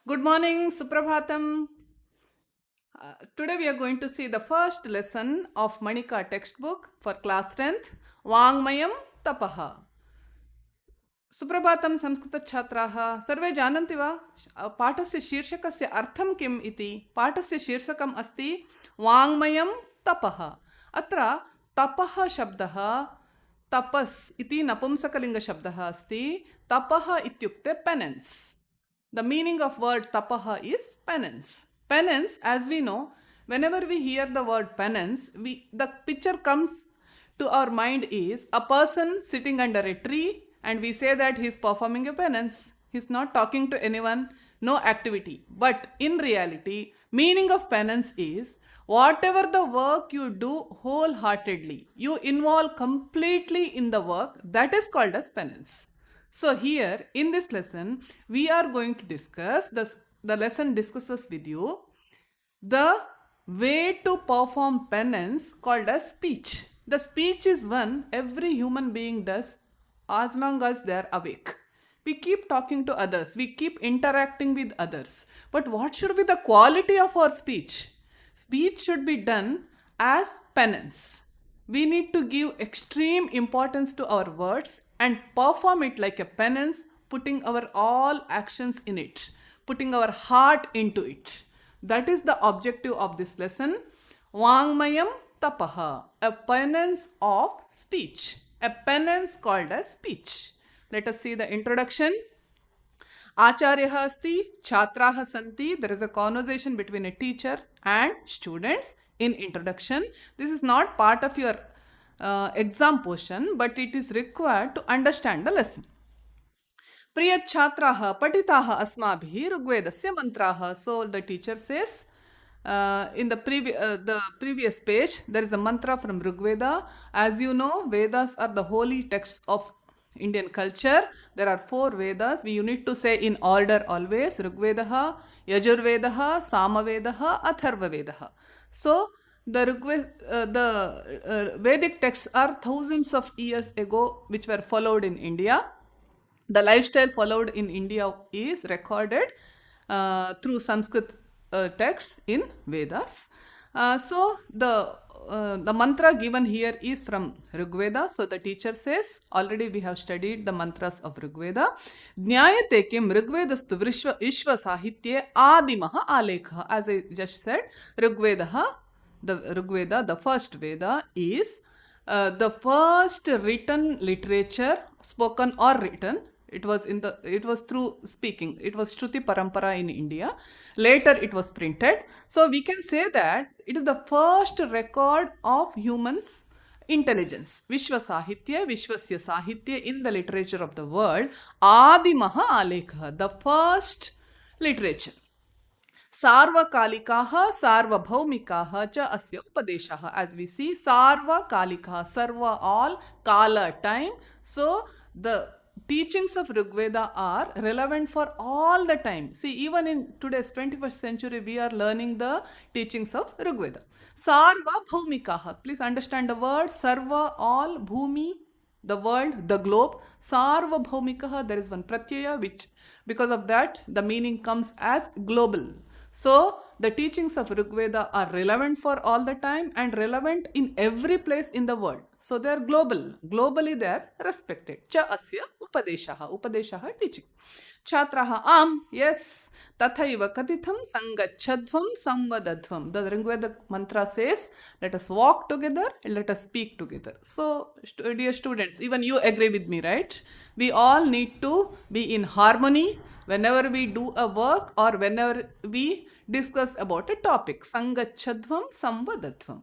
Good morning, Suprabhatam. Today we are going to see the first lesson of Manika textbook for class 10th, Vangmayam tapaha. सुप्रभातं संस्कृतछात्राः सर्वे जानन्ति वा पाठस्य शीर्षकस्य अर्थं किम् इति पाठस्य शीर्षकम् अस्ति वाङ्मयं तपः अत्र तपः शब्दः तपस् इति नपुंसकलिङ्गशब्दः अस्ति तपः इत्युक्ते पेनेन्स् the meaning of word tapaha is penance. Penance, as we know, whenever we hear the word penance, the picture comes to our mind is a person sitting under a tree and we say that he is performing a penance. He is not talking to anyone, no activity. But in reality, meaning of penance is whatever the work you do wholeheartedly, you involve completely in the work, that is called as penance. So here in this lesson, we are going to discuss the lesson discusses with you the way to perform penance called as speech. The speech is one every human being does as long as they are awake. We keep talking to others, we keep interacting with others. But what should be the quality of our speech? Speech should be done as penance. We need to give extreme importance to our words and perform it like a penance, putting our all actions in it, putting our heart into it. That is the objective of this lesson. Vangmayam tapaha, a penance of speech, a penance called as speech. Let us see the introduction. Acharyah asti, chhatraha santi. There is a conversation between a teacher and students in introduction. This is not part of your exam portion, but it is required to understand the lesson. Priya chhatraha patitaha asmabhi rugvedasya mantraha. So the teacher says in the previous page there is a mantra from Rigveda. As you know, Vedas are the holy texts of Indian culture. There are 4 Vedas. We need to say in order always. Rigvedaha, Yajurvedaha, Samavedaha, Atharvavedaha. So the Vedic texts are thousands of years ago which were followed in India. The lifestyle followed in India is recorded through Sanskrit texts in Vedas. So the mantra given here is from Rigveda. So the teacher says, already we have studied the mantras of Rigveda. Jnayate kim Rigvedastu Vishwa Sahitye Adimaha Alekha. As I just said, Rigveda, the first Veda is the first written literature, spoken or written. It was through speaking. It was Shruti Parampara in India. Later it was printed. So we can say that it is the first record of humans' intelligence. Vishwa Sahitya, Vishwasya Sahitya in the literature of the world. Adimaha Alekha, the first literature. Sarvakalikaha, Sarvabhaumikaha cha asya upadeshaha. As we see, Sarvakalikaha, Sarva all, Kala time. So the teachings of Rigveda are relevant for all the time. See, even in today's 21st century, we are learning the teachings of Rigveda. Sarvabhaumikaha. Please understand the word Sarva all, Bhumi, the world, the globe. Sarvabhaumikaha, there is one pratyaya which because of that the meaning comes as global. So the teachings of Rigveda are relevant for all the time and relevant in every place in the world. So they are global. Globally they are respected. Cha asya upadeshaha. Upadeshaha teaching. Chhatraha am. Yes. Tathaiva katitham sangachadvam samvadadvam. The Rigveda mantra says, let us walk together and let us speak together. So dear students, even you agree with me, right? We all need to be in harmony whenever we do a work or whenever we discuss about a topic. Sangachadvam samvadadvam.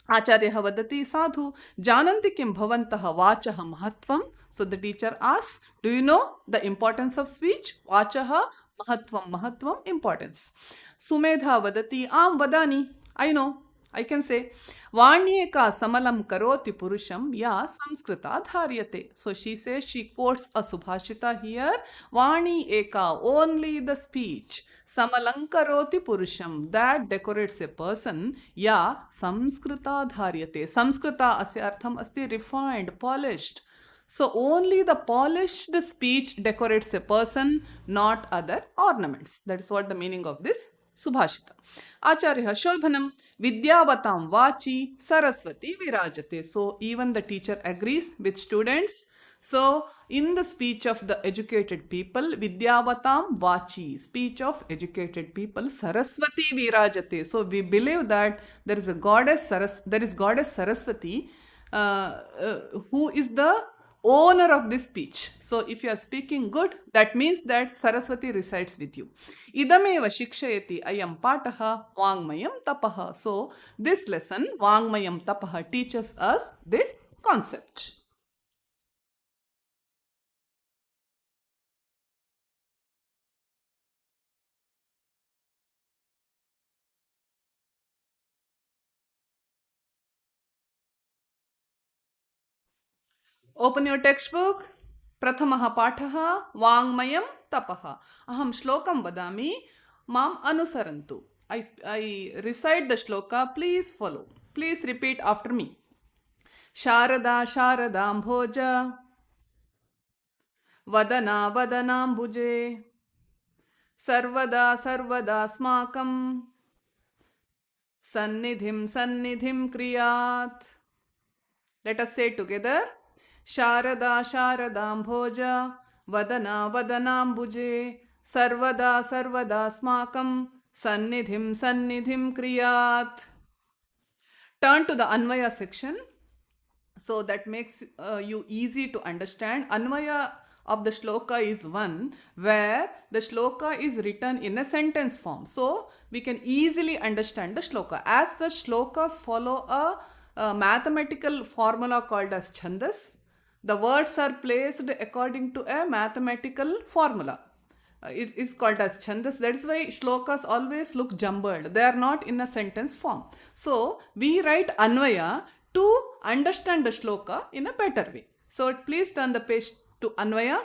Acharyah vadati sadhu jananti kim bhavantaha vachaha mahatvam. So the teacher asks, do you know the importance of speech? Vachaha mahatvam, importance. Sumedha vadati am vadani. I know, I can say, Vanyeka samalam karoti purusham ya samskrita dharyate. So she says, she quotes a subhashita here. Vani eka, only the speech. Samalam karoti purusham, that decorates a person. Ya samskrita dharyate. Samskrita asya artham asti refined, polished. So only the polished speech decorates a person, not other ornaments. That is what the meaning of this Subhashita. Acharya Shobhanam Vidyavatam Vachi Saraswati Virajate. So even the teacher agrees with students. So in the speech of the educated people, Vidyavatam Vachi, speech of educated people, Saraswati Virajate. So we believe that there is a goddess there is goddess Saraswati who is the owner of this speech. So if you are speaking good, that means that Saraswati resides with you. Idameva shikshayati ayam pataha Vangmayam tapaha. So this lesson, Vangmayam tapaha, teaches us this concept. Open your textbook. Prathamah pataha Vangmayam tapaha. Aham shlokam vadami mam anusarantu. I recite the shloka. Please follow. Please repeat after me. Sharada Sharadambhoja Vadana Vadanambuje Sarvada Sarvadasmakam Sannidhim Sannidhim Kriyat. Let us say together. Sharada Sharadambhoja Vadana Vadanambuje Sarvada Sarvadasmakam Sannidhim Sannidhim Kriyat. Turn to the anvaya section. So that makes you easy to understand. Anvaya of the shloka is one where the shloka is written in a sentence form. So we can easily understand the shloka. As the shlokas follow a mathematical formula called as chandas, the words are placed according to a mathematical formula. It is called as chandas. That is why shlokas always look jumbled. They are not in a sentence form. So we write anvaya to understand the shloka in a better way. So please turn the page to anvaya.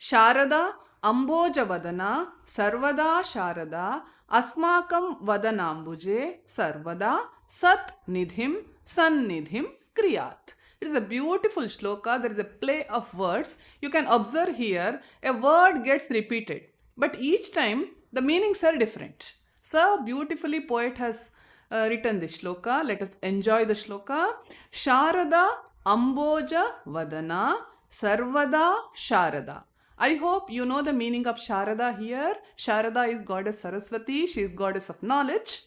Sharada Amboja Vadana Sarvada Sharada Asmakam Vadanambuje Sarvada Sat Nidhim Sannidhim Kriyat. It is a beautiful shloka. There is a play of words. You can observe here a word gets repeated, but each time the meanings are different. So beautifully poet has written this shloka. Let us enjoy the shloka. Sharada Amboja Vadana Sarvada Sharada. I hope you know the meaning of Sharada here. Sharada is goddess Saraswati. She is goddess of knowledge.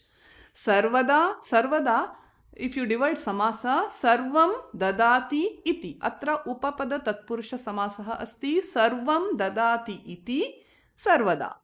Sarvada, if you divide samasa, sarvam dadati iti. Atra upapada tatpurusha samasaha asti. Sarvam dadati iti sarvada.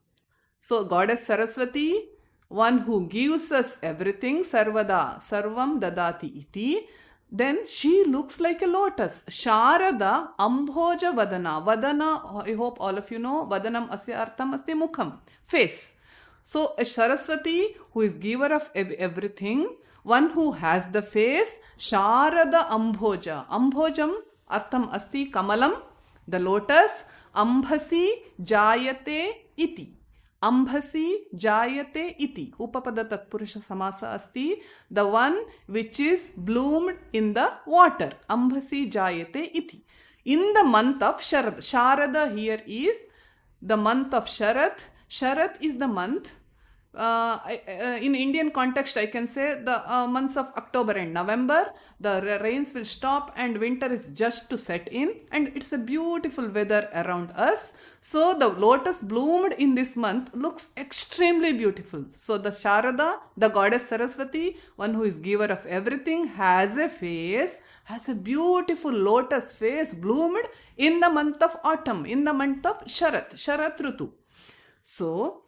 So goddess Saraswati, one who gives us everything, sarvada, sarvam dadati iti. Then she looks like a lotus. Sharada Ambhoja Vadana. Vadana, I hope all of you know, Vadanam asya artham asti mukham. Face. So a Saraswati who is giver of everything, one who has the face, Sharada Ambhoja. Ambhojam artham asti kamalam, the lotus. Ambhasi jayate iti. Ambhasi jayate iti. Upapada tatpurusha samasa asti. The one which is bloomed in the water. Ambhasi jayate iti. In the month of Sharad. Sharada here is the month of Sharad. Sharad is the month. In Indian context, I can say the months of October and November, the rains will stop and winter is just to set in, and it's a beautiful weather around us. So the lotus bloomed in this month looks extremely beautiful. So the Sharada, the goddess Saraswati, one who is giver of everything, has a face, has a beautiful lotus face bloomed in the month of autumn, in the month of Sharat Rutu. So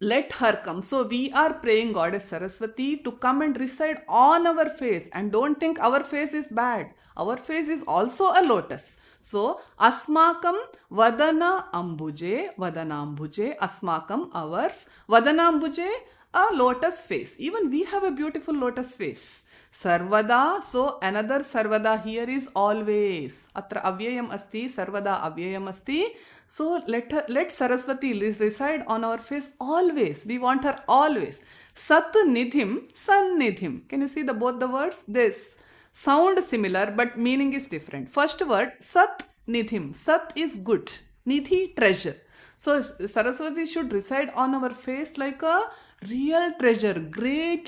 let her come. So we are praying goddess Saraswati to come and reside on our face. And don't think our face is bad. Our face is also a lotus. So asmakam vadana ambuje, asmakam ours, vadanambuje, a lotus face. Even we have a beautiful lotus face. Sarvada, so another Sarvada here is always. Atra avyayam asti, Sarvada avyayam asti. So let Saraswati reside on our face always. We want her always. Sat nidhim, sannidhim. Can you see both the words? This. Sound similar, but meaning is different. First word, Sat Nidhim. Sat is good. Nidhi, treasure. So Saraswati should reside on our face like a real treasure, great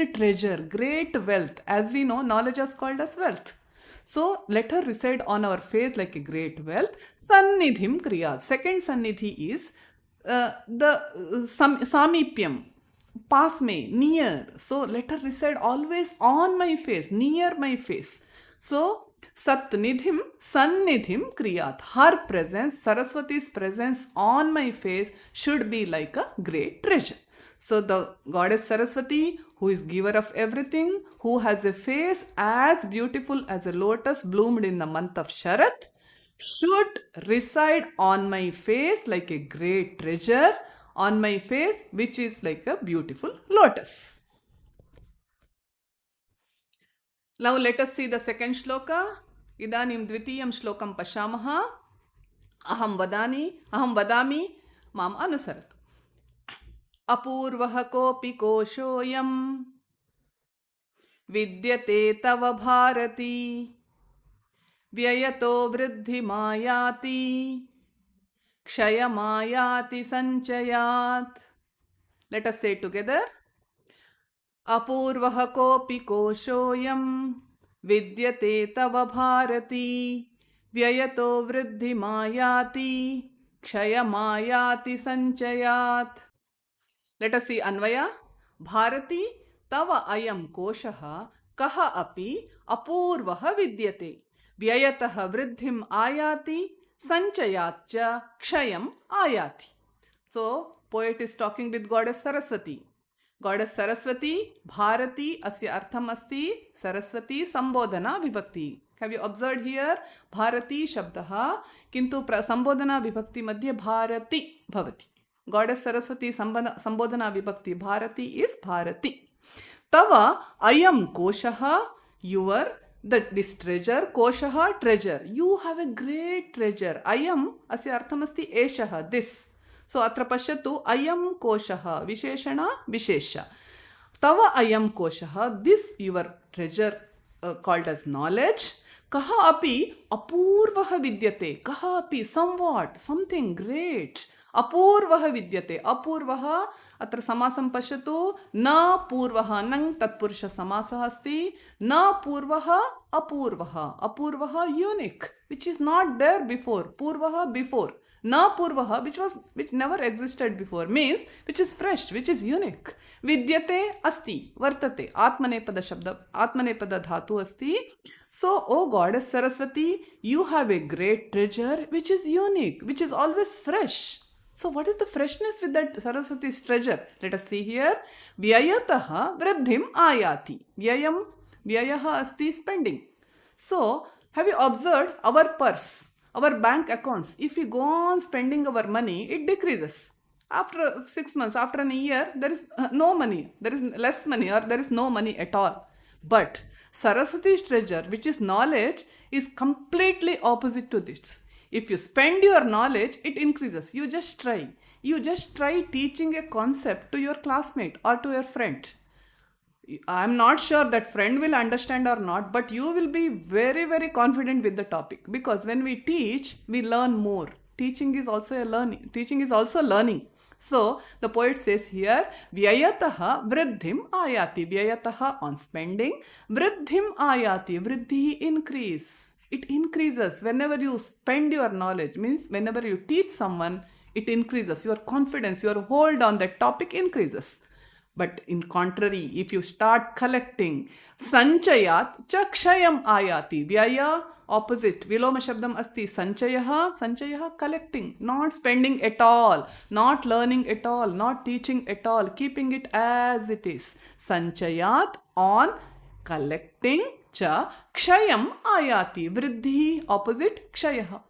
wealth. As we know, knowledge is called as wealth. So let her reside on our face like a great wealth. Sannidhim Kriya. Second Sannidhi is Samipyam. Pass me, near. So let her reside always on my face, near my face. So Satnidhim, Sannidhim Kriyat. Her presence, Saraswati's presence on my face should be like a great treasure. So the goddess Saraswati, who is giver of everything, who has a face as beautiful as a lotus bloomed in the month of Sharat, should reside on my face like a great treasure, on my face which is like a beautiful lotus. Now let us see the second shloka. Idanim dvitiyam shlokam pashyamaha. Aham vadami mam anusaratu. अपूर्वः कोऽपि कोशोऽयं विद्यते तव Bharti व्ययतो वृद्धिमायाति क्षयमायाति सञ्चयात्. Let us say together. अपूर्वः कोऽपि कोशोऽयं विद्यते तव Bharti व्ययतो वृद्धिमायाति क्षयमायाति सञ्चयात्. Let us see anvaya. Bharati tava ayam koshaha kaha api apurvaha vidyate vyayataha vridhim ayati sanchayatcha kshayam ayati. So poet is talking with goddess Saraswati. Goddess Saraswati, Bharati asya artham asti Saraswati sambodhana vibhakti. Have you observed here? Bharati shabdaha kintu sambodhana vibhakti madhye Bharati bhavati. Goddess Saraswati Sambodhana Vibhakti Bharati is Bharati. Tava ayam koshaha, this treasure, koshaha treasure. You have a great treasure. Ayam asya arthamasti eshaha, this. So atra pashyatu ayam koshaha, visheshana vishesha. Tava ayam koshaha, this your treasure called as knowledge. Kaha api apurvaha vidyate. Kaha api somewhat, something great. अपूर्वः विद्यते. अपूर्वः अत्र समासं पश्यतु. न पूर्वः नङ् तत्पुरुष समासः अस्ति. न पूर्वः अपूर्वः. अपूर्वः unique which is not there before. पूर्वः before. न पूर्वः which never existed before means which is fresh, which is unique. विद्यते अस्ति वर्तते. आत्मनेपद शब्द आत्मनेपद धातु अस्ति. So O goddess Saraswati, you have a great treasure which is unique, which is always fresh. So what is the freshness with that Saraswati's treasure? Let us see here. Vyayataha vridhim ayati. Vyayaha asti spending. So have you observed our purse, our bank accounts? If we go on spending our money, it decreases. After 6 months, after a year, there is no money. There is less money or there is no money at all. But Saraswati's treasure, which is knowledge, is completely opposite to this. If you spend your knowledge, it increases. You just try. You just try teaching a concept to your classmate or to your friend. I'm not sure that friend will understand or not, but you will be very confident with the topic. Because when we teach, we learn more. Teaching is also learning. So the poet says here, Vyayataha vridhim ayati. Vyayataha on spending. Vridhim ayati. Vridhi increase. It increases whenever you spend your knowledge, means whenever you teach someone, it increases. Your confidence, your hold on that topic increases. But in contrary, if you start collecting, sanchayat chakshayam ayati. Vyaya, opposite. Viloma shabdam asti. Sanchayaha, collecting. Not spending at all. Not learning at all. Not teaching at all. Keeping it as it is. Sanchayat on collecting. Cha kshayam ayati. Vridhi opposite kshayah.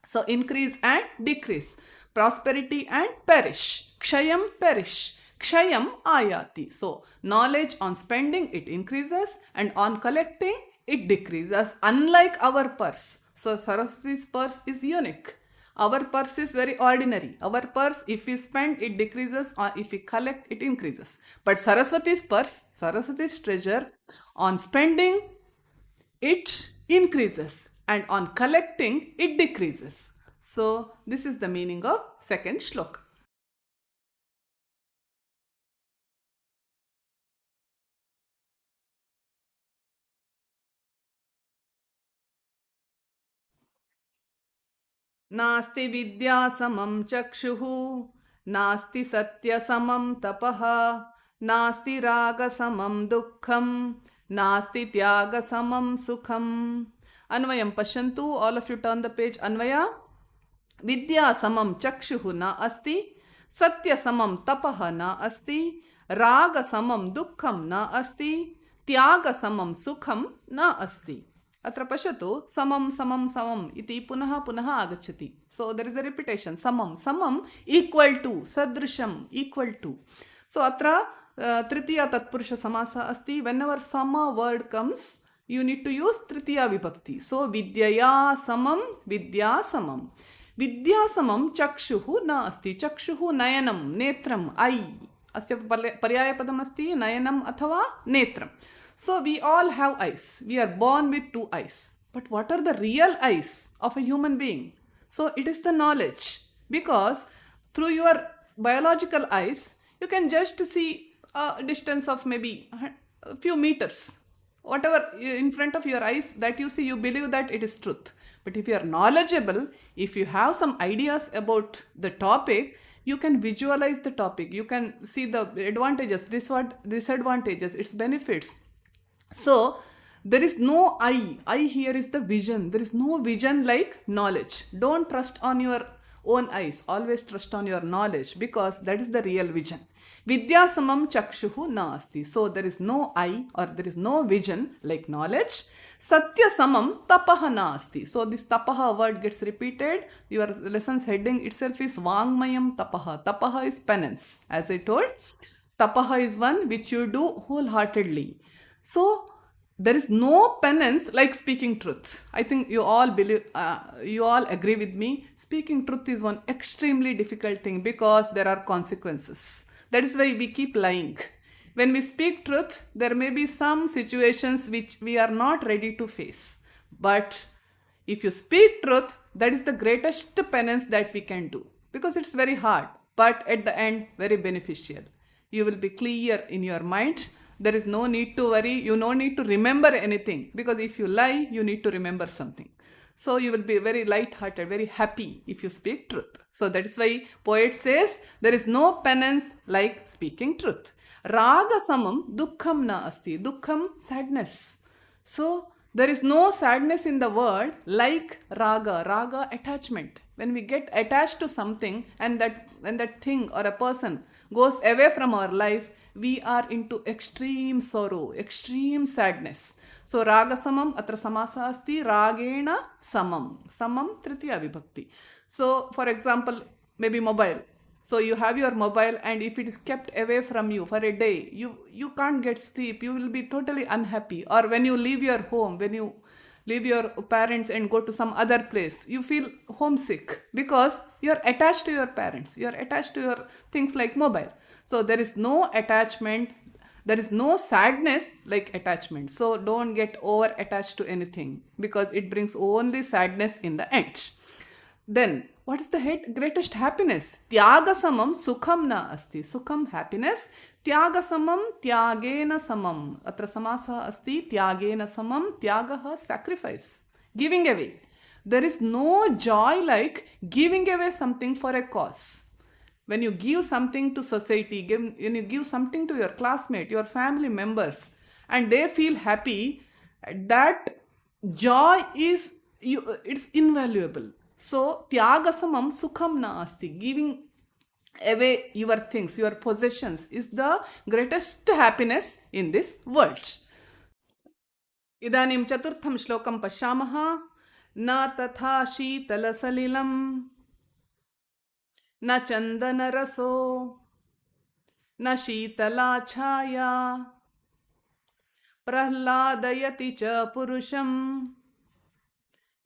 So increase and decrease. Prosperity and perish. Kshayam perish. Kshayam ayati. So knowledge on spending, it increases, and on collecting it decreases. Unlike our purse. So Saraswati's purse is unique. Our purse is very ordinary. Our purse, if we spend, it decreases, or if we collect, it increases. But Saraswati's purse, Saraswati's treasure, on spending, it increases, and on collecting, it decreases. So, this is the meaning of second shloka. नास्ति विद्या समं चक्षुः, नास्ति सत्य समं तपः, नास्ति राग समं दुःखं, नास्ति त्याग समं सुखम्. अन्वयं पश्यन्तु. All of you turn the page. अन्वया. विद्या समं चक्षुः न अस्ति, सत्य समं तपः न अस्ति, राग समं दुःखं न अस्ति, त्याग समं सुखं न अस्ति. अत्र पश्यतु, समं समं समम् इति पुनः पुनः आगच्छति. So there is a repetition. समं समं इक्वल टू, सदृशम्, इक्वल टू. सो अत्र तृतीया तत्पुरुष समासः अस्ति. Whenever some word comes, you need to use tritiya vibhakti. So vidyaya samam, vidya samam. Vidya samam chakshuhu na asti. Chakshuhu nayanam, netram, eye. Asya paryaya padam asti nayanam athava netram. So we all have eyes. We are born with two eyes. But what are the real eyes of a human being? So it is the knowledge. Because through your biological eyes, you can just see a distance of maybe a few meters. Whatever in front of your eyes that you see, you believe that it is truth. But if you are knowledgeable, if you have some ideas about the topic, you can visualize the topic. You can see the advantages, disadvantages, its benefits. So there is no I. I here is the vision. There is no vision like knowledge. Don't trust on your own eyes. Always trust on your knowledge, because that is the real vision. Vidya samam chakshuhu nasti. So there is no I, or there is no vision like knowledge. Satya samam tapaha nasti. So this tapaha word gets repeated. Your lesson's heading itself is Vangmayam tapaha. Tapaha is penance. As I told, tapaha is one which you do wholeheartedly. So there is no penance like speaking truth. I think you all believe, you all agree with me. Speaking truth is one extremely difficult thing, because there are consequences. That is why we keep lying. When we speak truth, there may be some situations which we are not ready to face. But if you speak truth, that is the greatest penance that we can do, because it's very hard, but at the end, very beneficial. You will be clear in your mind. There is no need to worry. You no need to remember anything, because if you lie, you need to remember something. So you will be very light-hearted, very happy if you speak truth. So that is why poet says there is no penance like speaking truth. Raga samam dukkham na asti. Dukkham, sadness. So there is no sadness in the world like raga. Raga, attachment. When we get attached to something, and when that thing or a person goes away from our life, we are into extreme sorrow, extreme sadness. So raga samam, atra samasa asti, ragena samam. Samam tritiya vibhakti. So for example, maybe mobile. So you have your mobile, and if it is kept away from you for a day, you can't get sleep. You will be totally unhappy. Or when you leave your home, when you leave your parents and go to some other place, you feel homesick, because you are attached to your parents. You are attached to your things like mobile. So there is no attachment. There is no sadness like attachment. So don't get over attached to anything, because it brings only sadness in the end. Then what is the greatest happiness? Tyaga samam sukham na asti. Sukham, happiness. Tyaga samam tyagena samam. Atra samasa asti tyagena samam. Tyagaha, sacrifice, giving away. There is no joy like giving away something for a cause. When you give something to society, when you give something to your classmate, your family members, and they feel happy, that joy is, it's invaluable. So tyaga samam sukham na asti. Giving away your things, your possessions, is the greatest happiness in this world. इदानीं चतुर्थं श्लोकं पश्यामः. न तथा शीतलसलिलं न चन्दनरसो न शीतला छाया प्रह्लादयति च पुरुषं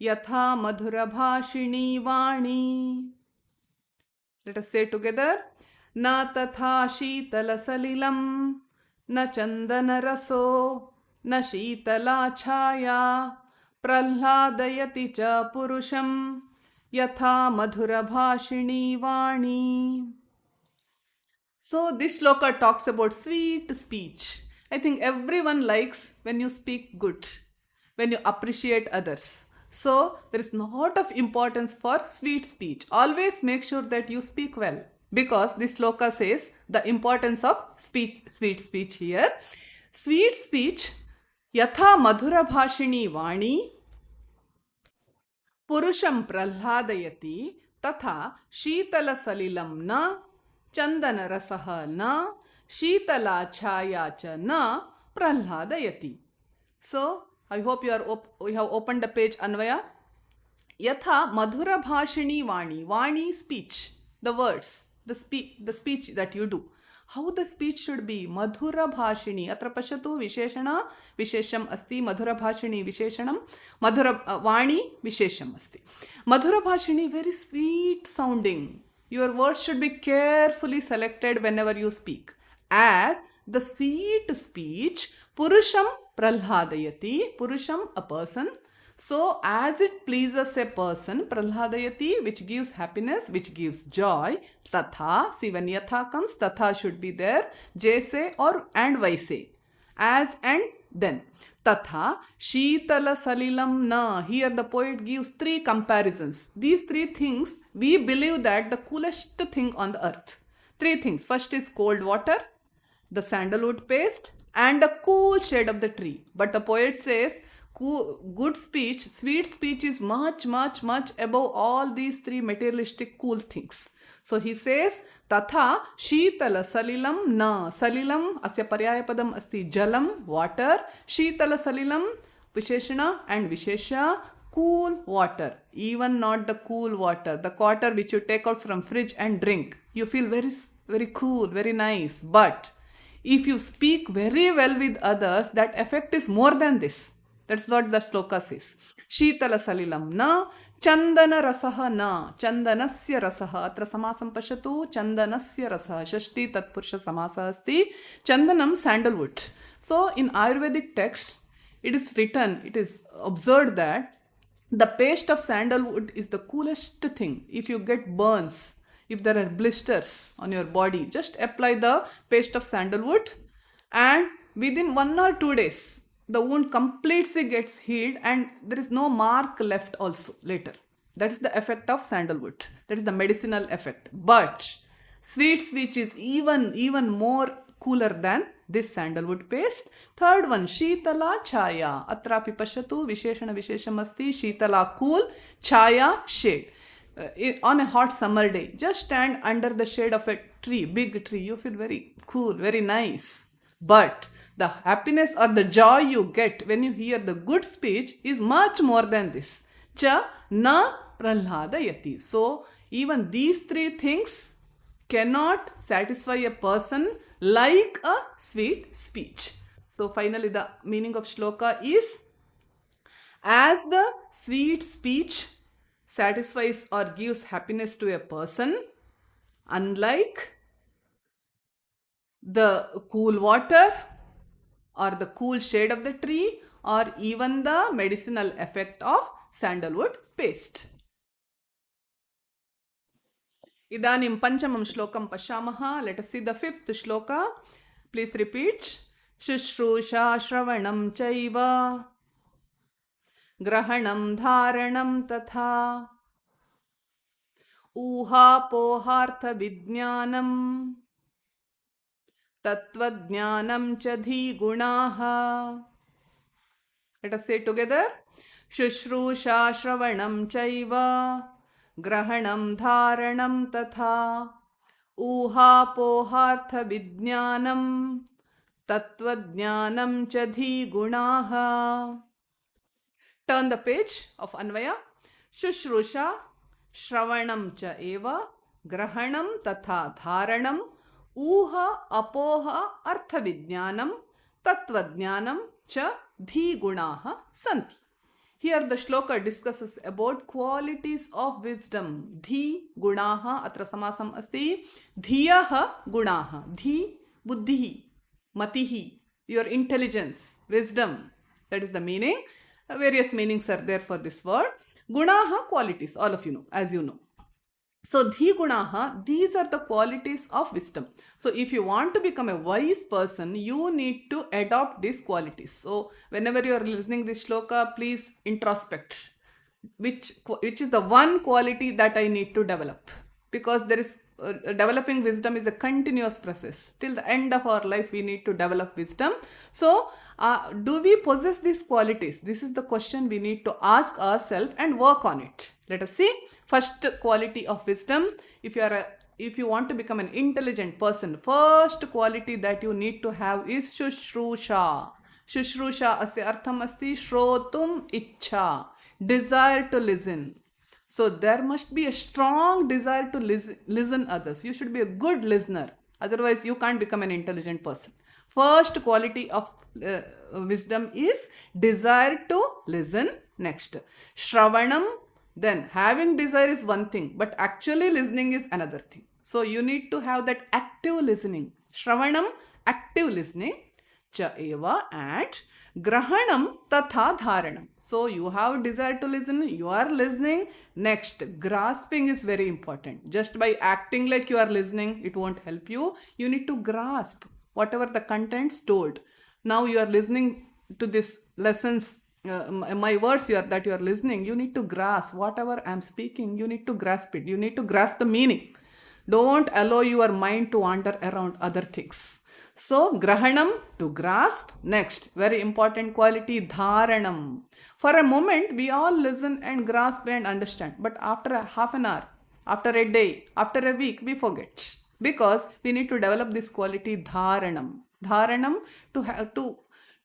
यथा मधुरभाषिणी वाणी. Let us say together. न तथा शीतलसलिलं न चन्दनरसो न शीतला छाया प्रह्लादयति च पुरुषं यथा मधुरभाषिणी वाणी. So this shloka talks about sweet speech. I think everyone likes when you speak good, when you appreciate others. So there is lot of importance for sweet speech. Always make sure that you speak well, because this shloka says the importance of sweet speech here. Sweet speech, yatha madhura bhashini vani पुरुषं प्रह्लादयति तथा शीतल सलिलं न चंदन रसः न शीतला छाया च न प्रह्लादयति. So I hope you have opened the page anvaya. Yatha madhura bhashini vani. Vani, speech, the words, the speech that you do. How the speech should be? Madhura bhashini. Atra pashatu visheshana vishesham asti. Madhura bhashini visheshanam. Madhura vani vishesham asti. Madhura bhashini, very sweet sounding. Your words should be carefully selected whenever you speak. As the sweet speech, purusham pralhadayati. Purusham, a person. So, as it pleases a person, pralhadayati, which gives happiness, which gives joy, tatha, see when yatha comes, tatha should be there, jaise or and vaise, as and then. Tatha, sheetala salilam na. Here the poet gives three comparisons. These three things, we believe that the coolest thing on the earth. Three things. First is cold water, the sandalwood paste, and the cool shade of the tree. But the poet says, good speech, sweet speech is much, much, much above all these three materialistic cool things. So he says, Tatha Sheetala Salilam Na. Salilam asya paryayapadam asti jalam, water. Sheetala Salilam, Visheshana and Vishesha, cool water. Even not the cool water, the water which you take out from fridge and drink. You feel very, very cool, very nice. But if you speak very well with others, that effect is more than this. That's what the shloka says. Sheetala salilam na chandana rasaha na chandanasya rasaha. Atra samasam pashatu chandanasya rasaha. Shashti tatpurusha samasa asti. Chandanam, sandalwood. So in Ayurvedic texts, it is written, it is observed that the paste of sandalwood is the coolest thing. If you get burns, if there are blisters on your body, just apply the paste of sandalwood and within 1 or 2 days, the wound completely gets healed and there is no mark left also later. That is the effect of sandalwood. That is the medicinal effect. But sweet speech is even more cooler than this sandalwood paste. Third one, Sheetala Chaya. Atrapi Pashatu Visheshana Vishesham Asti. Sheetala, cool. Chaya, shade. On a hot summer day, just stand under the shade of a tree, big tree. You feel very cool, very nice. But the happiness or the joy you get when you hear the good speech is much more than this. Cha na pralhadayati. So even these three things cannot satisfy a person like a sweet speech. So finally the meaning of shloka is, as the sweet speech satisfies or gives happiness to a person, unlike the cool water or the cool shade of the tree or even the medicinal effect of sandalwood paste. Idanim panchamam shlokam pashyamaha. Let us see the fifth shloka. Please repeat. Shushrusha shravanam chaiva grahanam dharanam tatha uha pohartha vidnyanam tatvajnanam cha dhi gunaha. Let us say together. Shushrusha shravanam chaiva grahanam dharanam tatha uha pohartha vidnyanam tatvajnanam cha dhi gunaha. Turn the page of anvaya. Shushrusha shravanam cha eva grahanam tatha dharanam uha apoha artha vidnyanam tatvajnanam cha dhi gunaha santi. Here the shloka discusses about qualities of wisdom. Dhi gunaha, atra samasam asti. Dhiyaha gunaha. Dhi buddhihi, matihi. your intelligence, wisdom. That is the meaning. Various meanings are there for this word. Gunaha, qualities, all of you know, as you know. So, gunaha, these are the qualities of wisdom. So, if you want to become a wise person, you need to adopt these qualities. So, whenever you are listening this shloka, please introspect. Which is the one quality that I need to develop? Because there is developing wisdom is a continuous process. Till the end of our life, we need to develop wisdom. So, do we possess these qualities? This is the question we need to ask ourselves and work on it. Let us see. First quality of wisdom. If you want to become an intelligent person, first quality that you need to have is shushrusha. Shushrusha asya artham asti shrotum ichha. Desire to listen. So there must be a strong desire to listen others. You should be a good listener. Otherwise, you can't become an intelligent person. First quality of wisdom is desire to listen. Next, shravanam. Then having desire is one thing, but actually listening is another thing. So you need to have that active listening. Shravanam, active listening. Cha eva, and grahanam tatha dharanam. So you have desire to listen, you are listening. Next, grasping is very important. Just by acting like you are listening, it won't help you. You need to grasp whatever the contents told. Now you are listening to this lessons, my words that you are listening. You need to grasp whatever I am speaking. You need to grasp it. You need to grasp the meaning. Don't allow your mind to wander around other things. So, grahanam, to grasp. Next, very important quality, dharanam. For a moment, we all listen and grasp and understand. But after a half an hour, after a day, after a week, we forget. Because we need to develop this quality, dharanam. Dharanam, to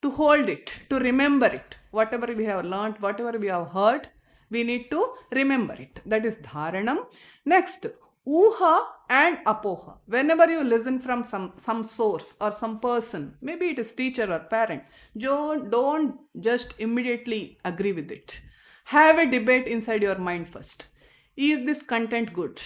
hold it, to remember it. Whatever we have learned, whatever we have heard, we need to remember it. That is dharanam. Next, uha and apoha. Whenever you listen from some source or some person, maybe it is teacher or parent, don't just immediately agree with it. Have a debate inside your mind first. Is this content good?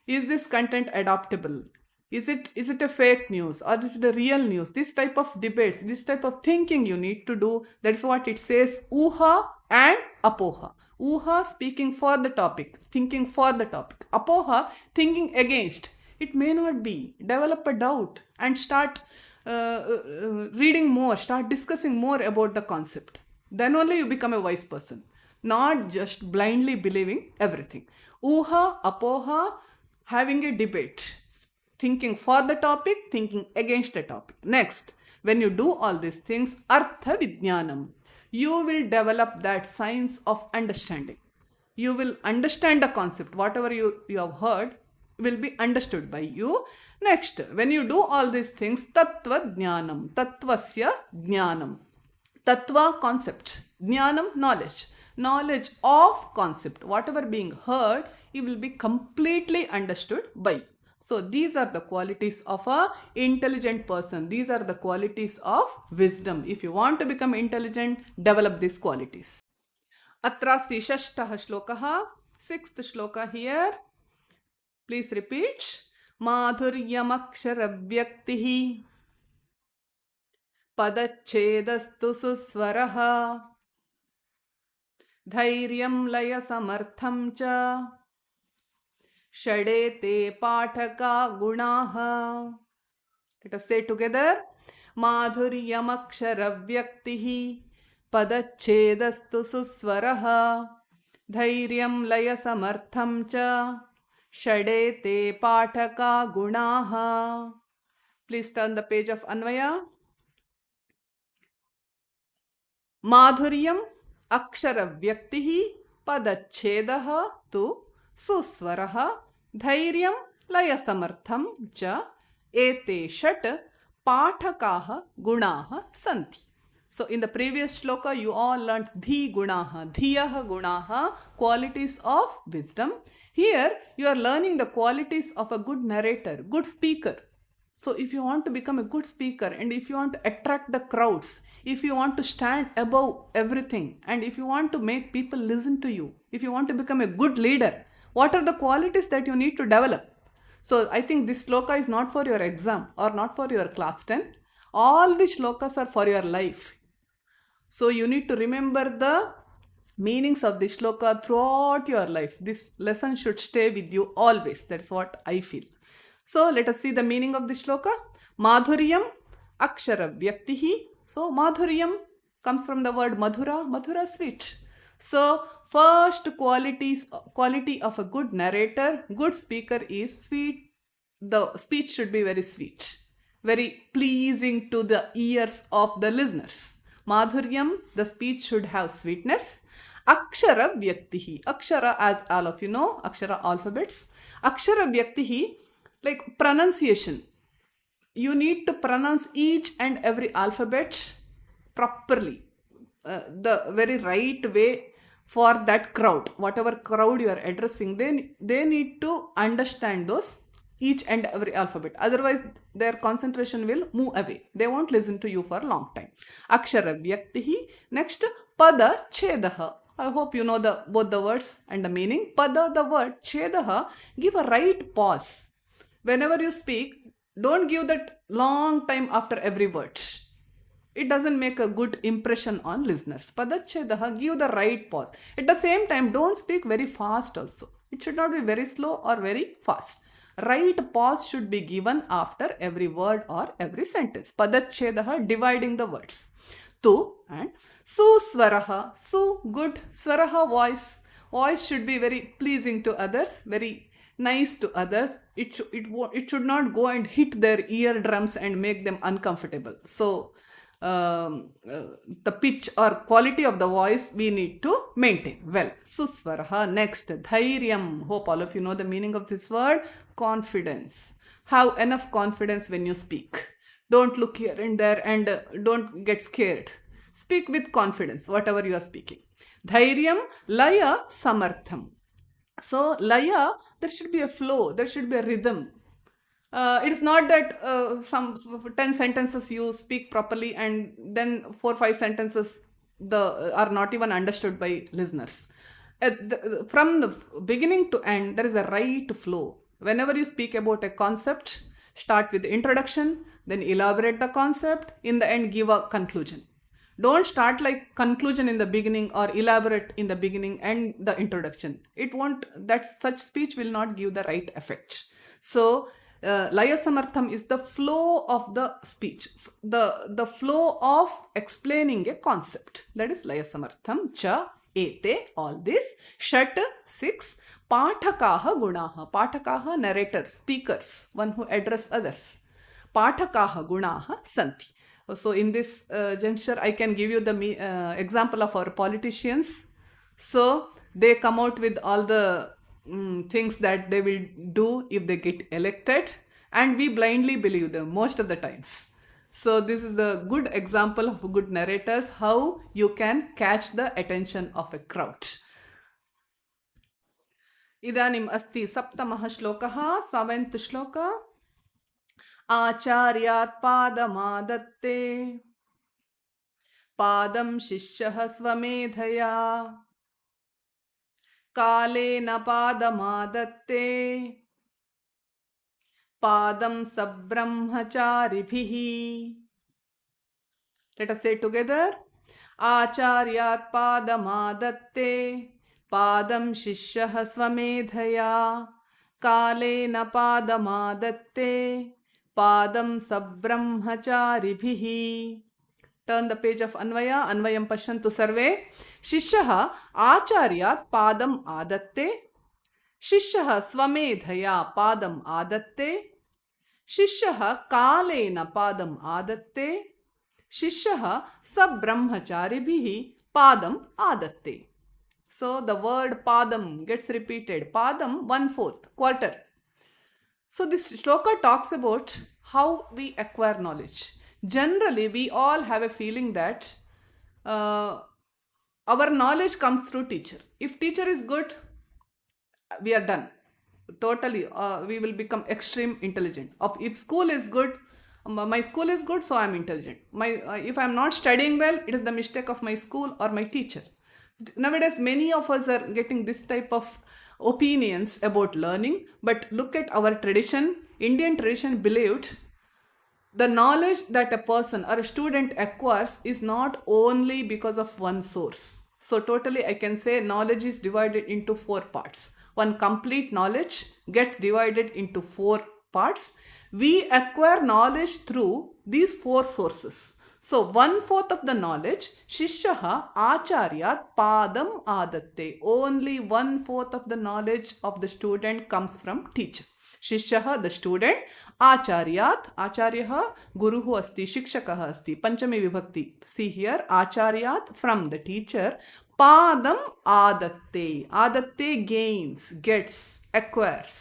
Is this content adoptable? Is it a fake news or is it a real news? This type of debates, this type of thinking you need to do. That's what it says, uha and apoha. Uha, speaking for the topic, thinking for the topic. Apoha, thinking against. It may not be. Develop a doubt and start reading more, start discussing more about the concept. Then only you become a wise person. Not just blindly believing everything. Uha, apoha, having a debate. Thinking for the topic, thinking against the topic. Next, when you do all these things, artha vijnanam. You will develop that science of understanding. You will understand the concept. Whatever you have heard will be understood by you. Next, when you do all these things, tattva jnanam, tattvasya jnanam. Tattva, concept. Jnanam, knowledge. Knowledge of concept. Whatever being heard, it will be completely understood by you. So these are the qualities of a intelligent person. These are the qualities of wisdom. If you want to become intelligent, develop these qualities. Atrasti shashtah shlokaha. Sixth shloka here. Please repeat. Madhuryamaksharavyaktihi padacchedastu suswaraha dhairyam laya samartham cha Shadete Pathaka Gunaha. Let us say together. Madhuryamaksharavyaktihi Padacchedastu suswaraha Dhairyam laya samartham cha Shadete Pathaka Gunaha. Please turn the page of anvaya. Madhuryam aksharavyaktihi Padacchedaha tu suswaraha dhairyam laya samartham cha ete shat pathakaha gunaha santi. So in the previous shloka you all learnt dhi gunaha, dhiyaha gunaha, qualities of wisdom. Here you are learning the qualities of a good narrator, good speaker. So if you want to become a good speaker and if you want to attract the crowds, if you want to stand above everything and if you want to make people listen to you, if you want to become a good leader, what are the qualities that you need to develop? So I think this shloka is not for your exam or not for your class 10 All the shlokas are for your life. So you need to remember the meanings of the shloka throughout your life. This lesson should stay with you always. That's what I feel. So let us see the meaning of the shloka. Madhuryam akshara vyaktihi. So madhuryam comes from the word madhura. Madhura, sweet. So first quality of a good narrator, good speaker is sweet. The speech should be very sweet, very pleasing to the ears of the listeners. Madhuryam, the speech should have sweetness. Akshara vyaktihi. Akshara, as all of you know, Akshara alphabets. Akshara vyaktihi, like pronunciation. You need to pronounce each and every alphabet properly, the very right way for that crowd. Whatever crowd you are addressing, they need to understand those each and every alphabet. Otherwise, their concentration will move away. They won't listen to you for a long time. Akshara vyaktihi. Next, pada chedaha. I hope you know both the words and the meaning. Pada, the word, chedaha, give a right pause. Whenever you speak, don't give that long time after every word. It doesn't make a good impression on listeners. Padachedaha, give the right pause. At the same time, don't speak very fast also. It should not be very slow or very fast. Right pause should be given after every word or every sentence. Padachedaha, dividing the words. Tu and su swaraha. Su, good. Swaraha, voice. Voice should be very pleasing to others, very nice to others. It should not go and hit their eardrums and make them uncomfortable. So the pitch or quality of the voice we need to maintain well. Suswaraha. Next, dhairyam. Hope all of you know the meaning of this word. Confidence. Have enough confidence when you speak. Don't look here and there and don't get scared. Speak with confidence, whatever you are speaking. Dhairyam, laya, samartham. So, laya, there should be a flow, there should be a rhythm. It is not that some 10 sentences you speak properly and then 4-5 sentences are not even understood by listeners. From the beginning to end, there is a right flow. Whenever you speak about a concept, start with the introduction, then elaborate the concept, in the end give a conclusion. Don't start like conclusion in the beginning or elaborate in the beginning and the introduction. Such speech will not give the right effect. So, laya samartham is the flow of the speech, the flow of explaining a concept. That is laya samartham. Cha, ete, all this. Shat, 6. Pathakaha gunaha. Pathakaha, narrators, speakers, one who address others. Pathakaha gunaha santi. So in this juncture, I can give you the example of our politicians. So they come out with all the things that they will do if they get elected, and we blindly believe them most of the times. So this is the good example of good narrators, how you can catch the attention of a crowd. Idanim asti saptamah shlokaha, 7th shloka. Acharyaat padamadatte padam shishyaha swamedhaya kalena padamadatte padam sabrahmacharibhihi. Let us say together. Acharyaat padamadatte padam shishyaha swamedhaya kalena padamadatte padam sabrahmacharibhihi. Turn the page of anvaya. Anvayam pashyantu sarve. Shishyaha acharyat padam adatte. Shishyaha swamedhaya padam adatte. Shishyaha kalena padam adatte. Shishyaha sabrahmacharibhihi padam adatte. So the word padam gets repeated. Padam, 1/4, quarter. So this shloka talks about how we acquire knowledge. Generally, we all have a feeling that our knowledge comes through teacher. If teacher is good, we are done. Totally, we will become extreme intelligent. If school is good, my school is good, so I am intelligent. If I am not studying well, it is the mistake of my school or my teacher. Nowadays, many of us are getting this type of opinions about learning, but look at our tradition. Indian tradition believed The knowledge that a person or a student acquires is not only because of one source. So, totally, I can say knowledge is divided into four parts. One complete knowledge gets divided into four parts. We acquire knowledge through these four sources. So, one fourth of the knowledge, Shishyaha Acharyat Padam Adatte. Only one fourth of the knowledge of the student comes from teacher. शिष्यः the student आचार्यात् आचार्यः गुरुः अस्ति शिक्षकः अस्ति पंचमी विभक्ति see here आचार्यात् फ्रॉम द टीचर पादम आदत्ते आदत्ते gains gets acquires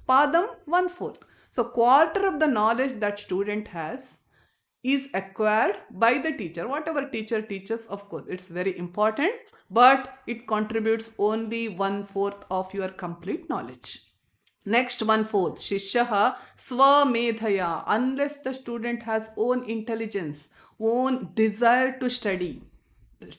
padam one fourth. So quarter of the knowledge that student has is acquired by the teacher. Whatever teacher teaches, of course it's very important, but it contributes only one fourth of your complete knowledge. Next one fourth, Shishyaha Swamedhaya. Unless the student has own intelligence, own desire to study,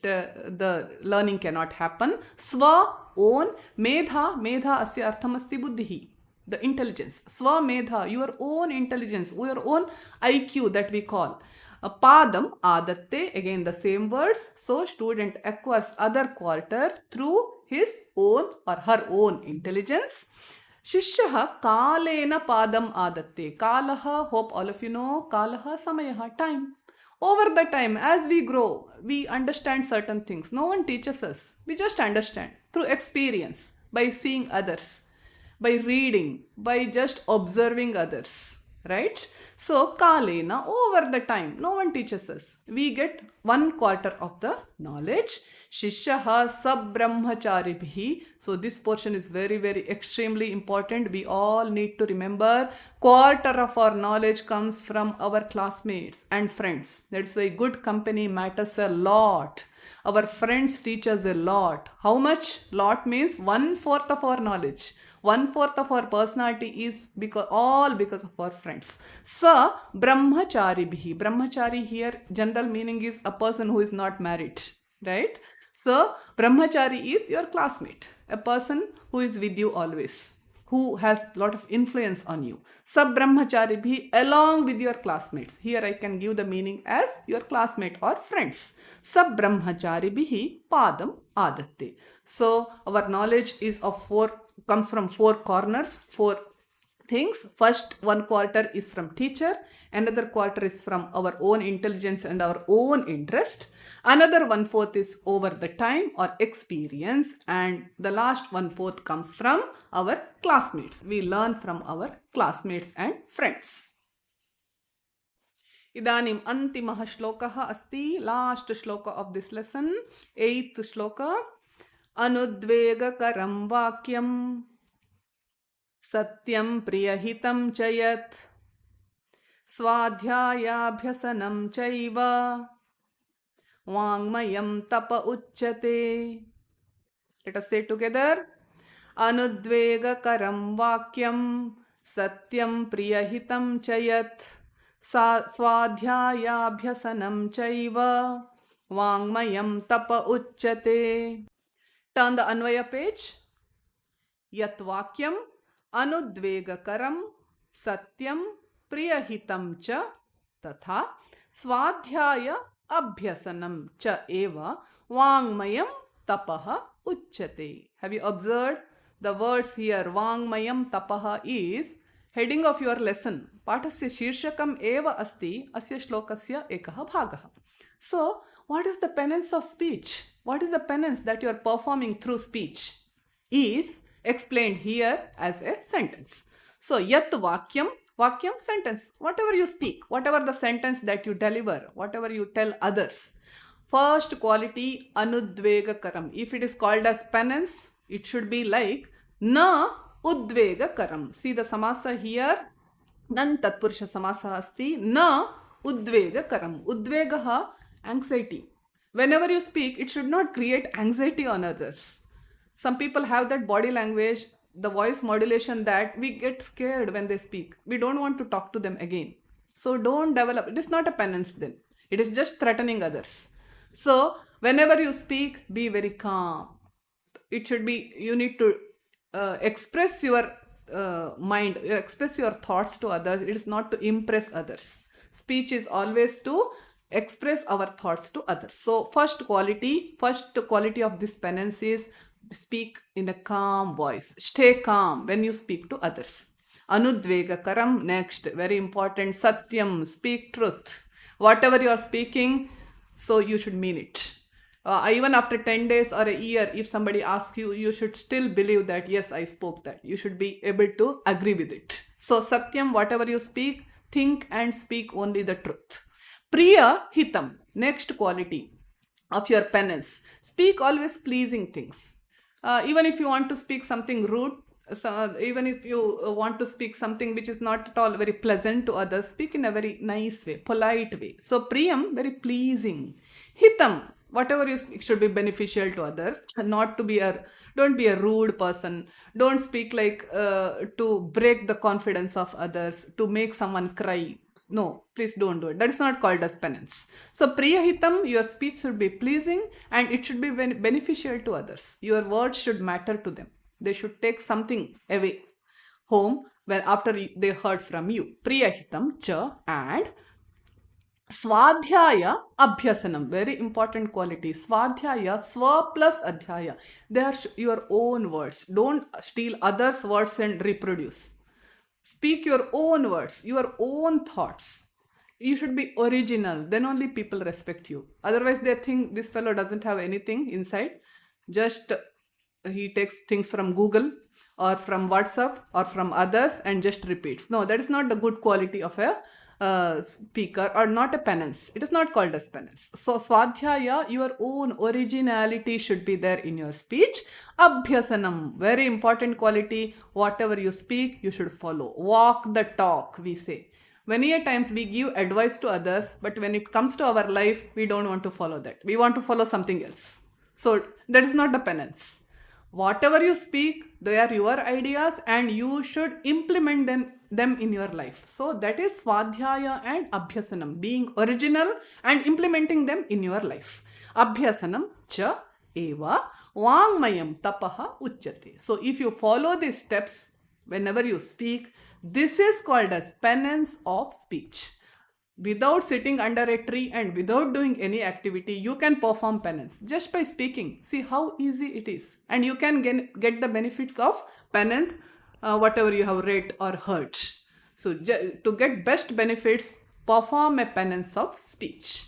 the learning cannot happen. Swa, own, Medha, Medha asya artham asti buddhihi. The intelligence. Swa Medha, your own intelligence, your own IQ that we call. Padam, Adatte, again the same words. So student acquires other quarter through his own or her own intelligence. Shishyaha kalena padam adatte. Kalaha, hope all of you know, kalaha samayaha, time. Over the time, as we grow, we understand certain things. No one teaches us. We just understand through experience, by seeing others, by reading, by just observing others. Right? So, kalena, over the time, no one teaches us. We get one quarter of the knowledge. Shishyaha sabbrahmacharibhi. So this portion is very, very extremely important. We all need to remember quarter of our knowledge comes from our classmates and friends. That's why good company matters a lot. Our friends teach us a lot. How much? Lot means one fourth of our knowledge. One fourth of our personality is all because of our friends. Sa brahmacharibhi. Brahmachari here, general meaning is a person who is not married. Right? So, brahmachari is your classmate, a person who is with you always, who has a lot of influence on you. Sab brahmachari bhi along with your classmates. Here I can give the meaning as your classmate or friends. Sab brahmachari bhi padam adatte. So, our knowledge is comes from four corners, four things. First one quarter is from teacher, another quarter is from our own intelligence and our own interest, another one fourth is over the time or experience, and the last one fourth comes from our classmates. We learn from our classmates and friends. इदानीम् अन्तिमः श्लोकः अस्ति, last श्लोक of this lesson, 8th श्लोक. अनुद्वेगकरं वाक्यं सत्यं प्रियहितं च यत् स्वाध्यायाभ्यसनं चैव वाङ्मयं तप उच्यते. Let us say together. अनुद्वेगकरं वाक्यं सत्यं प्रियहितं च यत् स्वाध्यायाभ्यसनं चैव वाङ्मयं तप उच्यते. Turn the anvaya page. Yat vakyam अनुद्वेगकरं सत्यं प्रियहितं च तथा स्वाध्याय अभ्यसनं च एव वाङ्मयं तपः उच्यते. Have you observed the words here? Vangmayam tapaha is heading of your lesson. पाठस्य शीर्षकम् एव अस्ति अस्य श्लोकस्य एकः भागः. So, what is the penance of speech? What is the penance that you are performing through speech? Is explained here as a sentence. So, yat vakyam, vakyam sentence, whatever you speak, whatever the sentence that you deliver, whatever you tell others. First quality, anudvegakaram. If it is called as penance, it should be like na udvegakaram. See the samasa here, nan tatpurusha samasa asti, na udvegakaram. Udvegaha, anxiety. Whenever you speak, it should not create anxiety on others. Some people have that body language, the voice modulation that we get scared when they speak. We don't want to talk to them again. So don't develop. It is not a penance then. It is just threatening others. So whenever you speak, be very calm. It should be, you need to express your mind, express your thoughts to others. It is not to impress others. Speech is always to express our thoughts to others. So first quality of this penance is speak in a calm voice. Stay calm when you speak to others. Anudvegakaram, next, very important, satyam, speak truth. Whatever you are speaking, so you should mean it. Even after 10 days or a year, if somebody asks you, you should still believe that, yes, I spoke that. You should be able to agree with it. So, Satyam, whatever you speak, think and speak only the truth. Priya Hitam, next quality of your penance. Speak always pleasing things. Even if you want to speak something rude, so even if you want to speak something which is not at all very pleasant to others, speak in a very nice way, polite way. So Priyam, very pleasing. Hitam, whatever you speak should be beneficial to others, not to be don't be a rude person. Don't speak like to break the confidence of others, to make someone cry. No, please don't do it. That is not called as penance. So, Priyahitam, your speech should be pleasing and it should be beneficial to others. Your words should matter to them. They should take something away home when after they heard from you. Priyahitam, cha, and Swadhyaya Abhyasanam, very important quality. Swadhyaya, Swa plus Adhyaya. They are your own words. Don't steal others' words and reproduce. Speak your own words, your own thoughts. You should be original, then only people respect you. Otherwise, they think this fellow doesn't have anything inside. Just he takes things from Google or from WhatsApp or from others and just repeats. No, that is not the good quality of a speaker or not a penance. It is not called as penance. So, Swadhyaya, your own originality should be there in your speech. Abhyasanam, very important quality. Whatever you speak, you should follow. Walk the talk, we say. Many a times we give advice to others, but when it comes to our life, we don't want to follow that. We want to follow something else. So, that is not the penance. Whatever you speak, they are your ideas and you should implement them in your life. So that is Swadhyaya and Abhyasanam, being original and implementing them in your life. Abhyasanam cha eva Vangmayam tapaha uchyate. So if you follow these steps whenever you speak, this is called as penance of speech. Without sitting under a tree and without doing any activity, you can perform penance just by speaking. See how easy it is. And you can get the benefits of penance, whatever you have read or heard. So to get best benefits, perform a penance of speech.